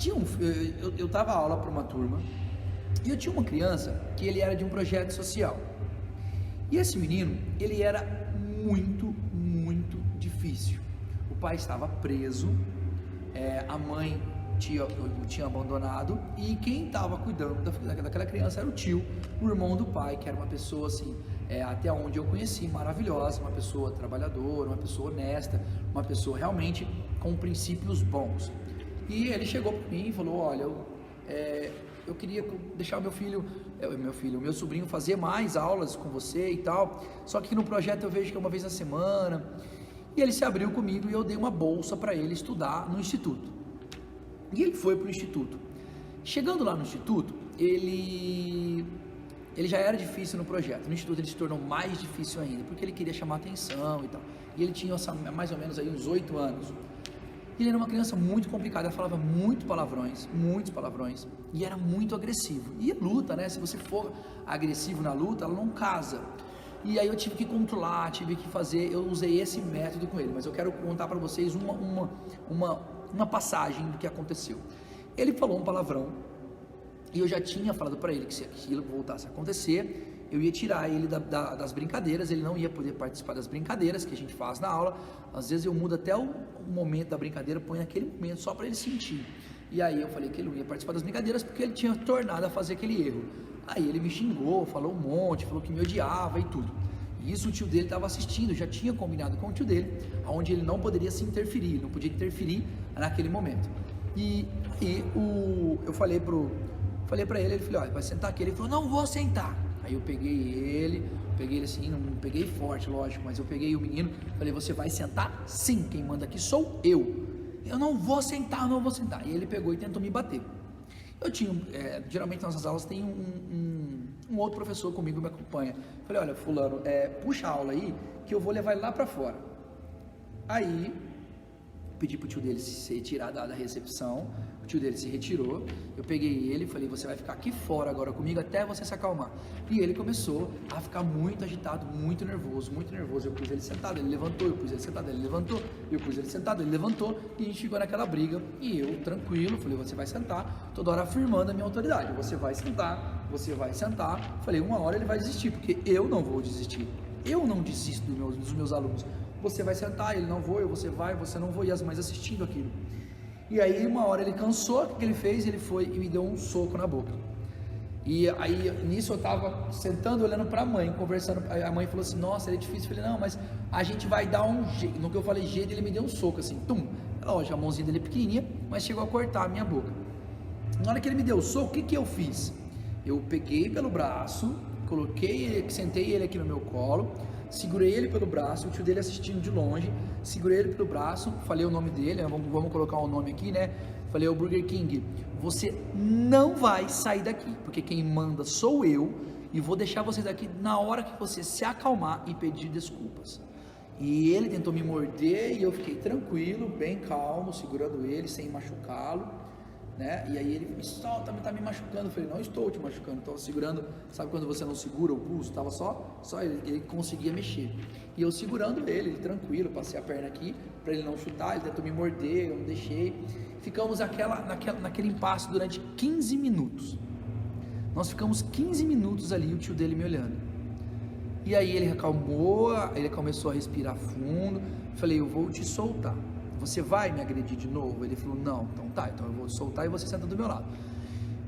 eu dava aula para uma turma e eu tinha uma criança que ele era de um projeto social. E esse menino, ele era muito difícil. O pai estava preso, a mãe tinha abandonado, e quem estava cuidando daquela criança era o tio, o irmão do pai, que era uma pessoa assim, até onde eu conheci, maravilhosa, uma pessoa trabalhadora, uma pessoa honesta, uma pessoa realmente com princípios bons. E ele chegou para mim e falou: olha, eu queria deixar o meu sobrinho fazer mais aulas com você e tal, só que no projeto eu vejo que é uma vez na semana. E ele se abriu comigo e eu dei uma bolsa para ele estudar no instituto. E ele foi para o instituto. Chegando lá no instituto, ele já era difícil no projeto. No instituto ele se tornou mais difícil ainda, porque ele queria chamar atenção e tal. E ele tinha mais ou menos aí uns 8 anos. E ele era uma criança muito complicada, ela falava muitos palavrões, e era muito agressivo. E a luta, né? Se você for agressivo na luta, ela não casa. E aí eu tive que controlar, tive que fazer, eu usei esse método com ele, mas eu quero contar para vocês uma passagem do que aconteceu. Ele falou um palavrão, e eu já tinha falado para ele que se aquilo voltasse a acontecer, eu ia tirar ele das brincadeiras, ele não ia poder participar das brincadeiras que a gente faz na aula. Às vezes eu mudo até o momento da brincadeira, põe naquele momento só para ele sentir. E aí eu falei que ele não ia participar das brincadeiras porque ele tinha tornado a fazer aquele erro. Aí ele me xingou, falou um monte, falou que me odiava e tudo. E isso o tio dele estava assistindo, já tinha combinado com o tio dele, onde ele não poderia se interferir, não podia interferir naquele momento. E eu falei para ele falei: olha, vai sentar aqui. Ele falou: não vou sentar. Aí eu peguei ele assim, não peguei forte, lógico, mas eu peguei o menino, falei: você vai sentar? Sim, quem manda aqui sou eu. Eu não vou sentar. E ele pegou e tentou me bater. Eu tinha, geralmente nas nossas aulas tem um outro professor comigo que me acompanha. Falei: olha, fulano, puxa a aula aí, que eu vou levar ele lá pra fora. Aí, pedi pro tio dele se retirar da recepção, o tio dele se retirou, eu peguei ele e falei: você vai ficar aqui fora agora comigo até você se acalmar. E ele começou a ficar muito agitado, muito nervoso, eu pus ele sentado, ele levantou, eu pus ele sentado, ele levantou, eu pus ele sentado, ele levantou, e a gente ficou naquela briga, e eu, tranquilo, falei: você vai sentar, toda hora afirmando a minha autoridade, você vai sentar, falei: uma hora ele vai desistir, porque eu não vou desistir, eu não desisto dos meus alunos. Você vai sentar, ele: não vou, você vai, você não vou, e as mães assistindo aquilo. E aí uma hora ele cansou, o que ele fez? Ele foi e me deu um soco na boca. E aí nisso eu tava sentando, olhando pra mãe, conversando, a mãe falou assim: nossa, ele é difícil. Eu falei: não, mas a gente vai dar um jeito. No que eu falei jeito, ele me deu um soco assim, tum. Lógico, a mãozinha dele é pequenininha, mas chegou a cortar a minha boca. Na hora que ele me deu o soco, o que eu fiz? Eu peguei pelo braço, sentei ele aqui no meu colo, segurei ele pelo braço, o tio dele assistindo de longe, segurei ele pelo braço, falei o nome dele, vamos colocar o nome aqui, né? Falei: o Burger King, você não vai sair daqui, porque quem manda sou eu, e vou deixar você daqui na hora que você se acalmar e pedir desculpas. E ele tentou me morder, e eu fiquei tranquilo, bem calmo, segurando ele, sem machucá-lo, né? E aí ele me solta, tá me machucando. Eu falei: não estou te machucando, estou segurando. Sabe quando você não segura o pulso? Tava só ele conseguia mexer, e eu segurando ele tranquilo, passei a perna aqui para ele não chutar. Ele tentou me morder, eu não deixei. Ficamos naquele impasse durante 15 minutos. Nós ficamos 15 minutos ali, o tio dele me olhando. E aí ele acalmou, ele começou a respirar fundo. Falei: eu vou te soltar, você vai me agredir de novo? Ele falou: não. Então tá, então eu vou te soltar e você senta do meu lado.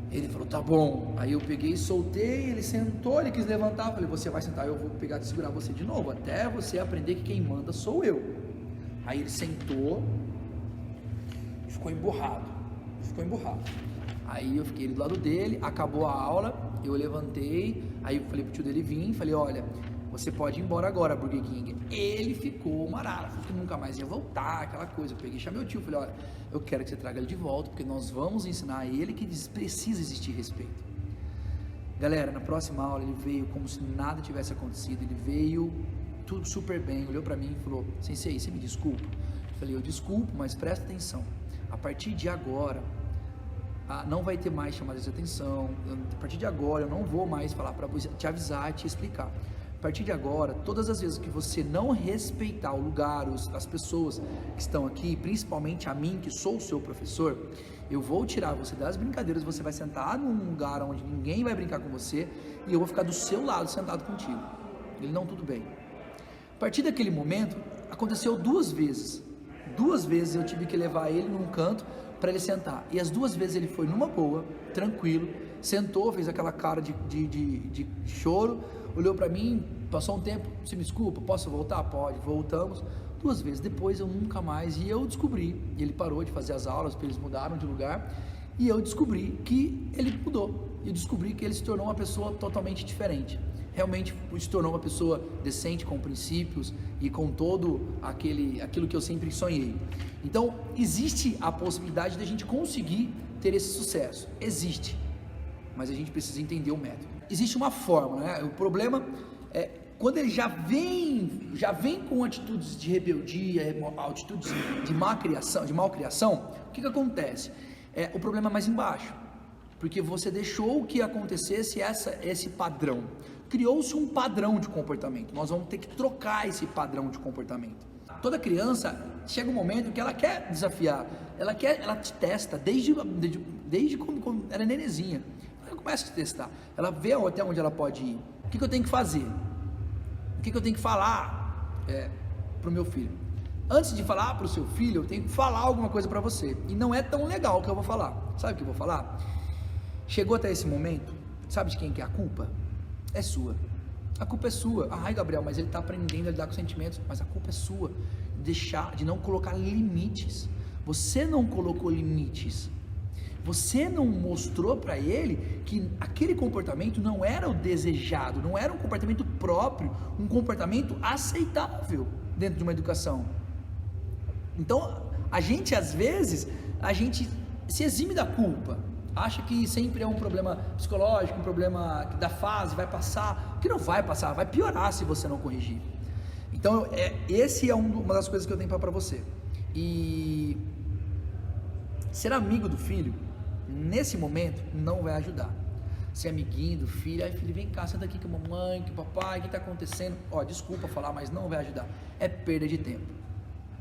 Ele falou: tá bom. Aí eu peguei e soltei, ele sentou, ele quis levantar. Falei: você vai sentar, eu vou pegar e segurar você de novo, até você aprender que quem manda sou eu. Aí ele sentou, ficou emburrado. Aí eu fiquei do lado dele, acabou a aula, eu levantei, aí eu falei pro tio dele vir, falei: olha, você pode ir embora agora, Burger King. Ele ficou marado, falou que nunca mais ia voltar, aquela coisa. Eu peguei e chamei o tio, falei: olha, eu quero que você traga ele de volta, porque nós vamos ensinar a ele que precisa existir respeito. Galera, na próxima aula ele veio como se nada tivesse acontecido, ele veio tudo super bem, olhou pra mim e falou: sensei, você me desculpa? Eu falei: eu desculpo, mas presta atenção, a partir de agora não vai ter mais chamadas de atenção, a partir de agora eu não vou mais falar para você, te avisar, te explicar, A partir de agora, todas as vezes que você não respeitar o lugar, as pessoas que estão aqui, principalmente a mim, que sou o seu professor, eu vou tirar você das brincadeiras, você vai sentar num lugar onde ninguém vai brincar com você e eu vou ficar do seu lado sentado contigo. Ele, não, tudo bem. A partir daquele momento, aconteceu 2 vezes. 2 vezes eu tive que levar ele num canto para ele sentar. E as 2 vezes ele foi numa boa, tranquilo, sentou, fez aquela cara de choro, olhou para mim, passou um tempo, você me desculpa, posso voltar? Pode, voltamos. 2 vezes, depois eu nunca mais, e eu descobri, e ele parou de fazer as aulas, porque eles mudaram de lugar, e eu descobri que ele mudou, eu descobri que ele se tornou uma pessoa totalmente diferente, realmente se tornou uma pessoa decente, com princípios, e com todo aquilo que eu sempre sonhei. Então, existe a possibilidade de a gente conseguir ter esse sucesso, existe, mas a gente precisa entender o método. Existe uma forma, né? O problema é quando ele já vem com atitudes de rebeldia, atitudes de malcriação, o que acontece? O problema é mais embaixo, porque você deixou que acontecesse esse padrão, criou-se um padrão de comportamento, nós vamos ter que trocar esse padrão de comportamento. Toda criança, chega um momento que ela quer desafiar, ela te testa, desde quando era nenenzinha, ela começa a te testar, ela vê até onde ela pode ir, o que eu tenho que fazer? O que eu tenho que falar para o meu filho? Antes de falar para o seu filho, eu tenho que falar alguma coisa para você. E não é tão legal o que eu vou falar. Sabe o que eu vou falar? Chegou até esse momento, sabe de quem que é a culpa? É sua. A culpa é sua. Ai, Gabriel, mas ele está aprendendo a lidar com sentimentos. Mas a culpa é sua. De não colocar limites. Você não colocou limites. Você não mostrou para ele que aquele comportamento não era o desejado, não era um comportamento próprio, um comportamento aceitável dentro de uma educação. Então, às vezes, a gente se exime da culpa, acha que sempre é um problema psicológico, um problema da fase, vai passar, que não vai passar, vai piorar se você não corrigir. Então, esse é uma das coisas que eu tenho para você. E ser amigo do filho, nesse momento, não vai ajudar. Ser amiguinho do filho, aí filho, vem cá, senta aqui com a mamãe, com o papai, o que está acontecendo? Desculpa falar, mas não vai ajudar. É perda de tempo.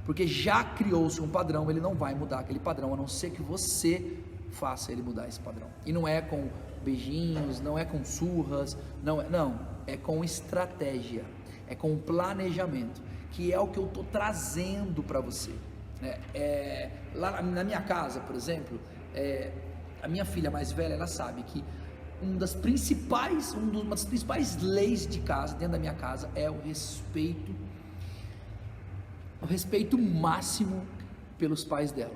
Porque já criou-se um padrão, ele não vai mudar aquele padrão, a não ser que você faça ele mudar esse padrão. E não é com beijinhos, não é com surras, não, é com estratégia, é com planejamento, que é o que eu estou trazendo para você. Lá na minha casa, por exemplo, a minha filha mais velha, ela sabe que uma das principais leis de casa, dentro da minha casa, é o respeito máximo pelos pais dela,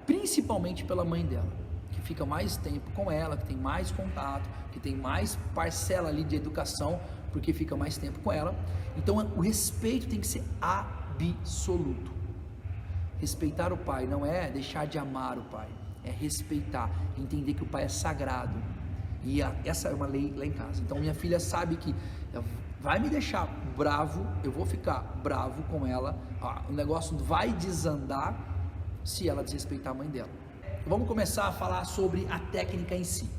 principalmente pela mãe dela, que fica mais tempo com ela, que tem mais contato, que tem mais parcela ali de educação, porque fica mais tempo com ela. Então o respeito tem que ser absoluto. Respeitar o pai não é deixar de amar o pai, é respeitar, entender que o pai é sagrado, e essa é uma lei lá em casa. Então minha filha sabe que vai me deixar bravo, eu vou ficar bravo com ela, o negócio vai desandar se ela desrespeitar a mãe dela. Vamos começar a falar sobre a técnica em si.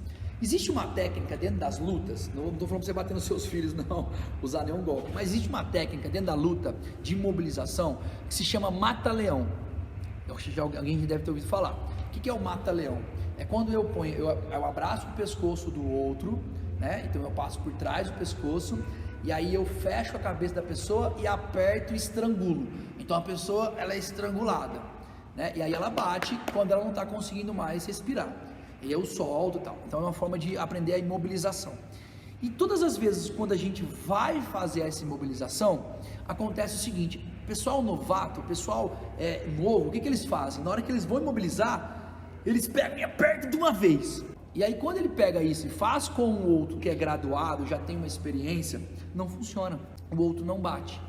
Existe uma técnica dentro das lutas, não estou falando para você bater nos seus filhos não, usar nenhum golpe, mas existe uma técnica dentro da luta de imobilização que se chama mata-leão. Eu acho que alguém deve ter ouvido falar. O que é o mata-leão? É quando eu abraço o pescoço do outro, né? Então eu passo por trás do pescoço e aí eu fecho a cabeça da pessoa e aperto e estrangulo. Então a pessoa, ela é estrangulada, né? E aí ela bate quando ela não está conseguindo mais respirar. E eu solto e tal. Então é uma forma de aprender a imobilização. E todas as vezes quando a gente vai fazer essa imobilização, acontece o seguinte: o pessoal novato, o pessoal novo, o que eles fazem? Na hora que eles vão imobilizar, eles pegam e apertam de uma vez. E aí quando ele pega isso e faz com o outro que é graduado, já tem uma experiência, não funciona, o outro não bate.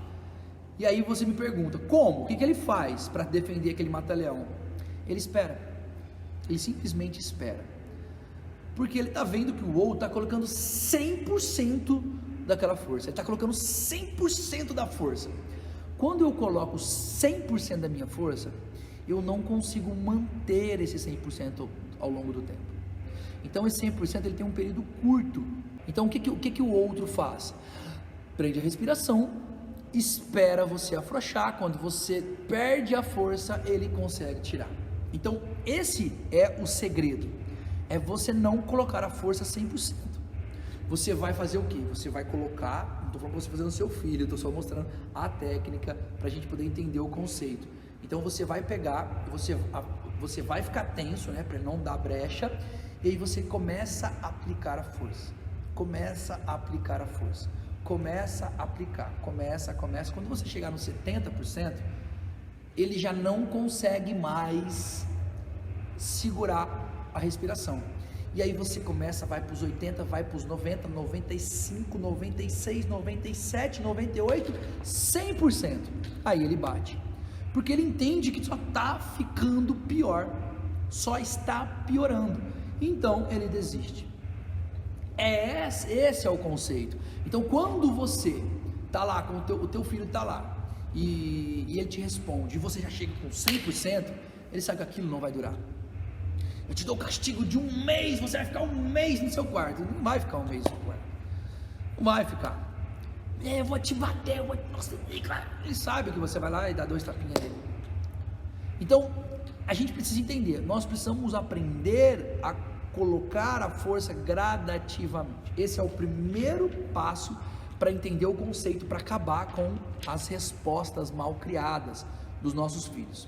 E aí você me pergunta, como? O que ele faz para defender aquele mata-leão? Ele espera, ele simplesmente espera, porque ele está vendo que o outro está colocando 100% daquela força, ele está colocando 100% da força. Quando eu coloco 100% da minha força, eu não consigo manter esse 100% ao longo do tempo. Então esse 100% ele tem um período curto. Então o que o outro faz? Prende a respiração, espera você afrouxar. Quando você perde a força, ele consegue tirar. Então esse é o segredo, é você não colocar a força 100%. Você vai fazer o que? Você vai colocar, não estou falando para você fazer no seu filho, estou só mostrando a técnica para a gente poder entender o conceito. Então você vai pegar, você vai ficar tenso, né, para não dar brecha, e aí você começa a aplicar a força, começa a aplicar a força, começa a aplicar, começa, quando você chegar no 70%, ele já não consegue mais segurar a respiração. E aí você começa, vai para os 80, vai para os 90, 95, 96, 97, 98, 100%. Aí ele bate. Porque ele entende que só está ficando pior, só está piorando. Então ele desiste. Esse é o conceito. Então quando você está lá, com o teu filho está lá, e ele te responde, e você já chega com 100%, ele sabe que aquilo não vai durar. Eu te dou castigo de 1 mês, você vai ficar 1 mês no seu quarto. Não vai ficar 1 mês no seu quarto, não vai ficar. Eu vou te bater, nossa, ele sabe que você vai lá e dá 2 tapinhas nele. Então a gente precisa entender, nós precisamos aprender a colocar a força gradativamente. Esse é o primeiro passo para entender o conceito, para acabar com as respostas mal criadas dos nossos filhos.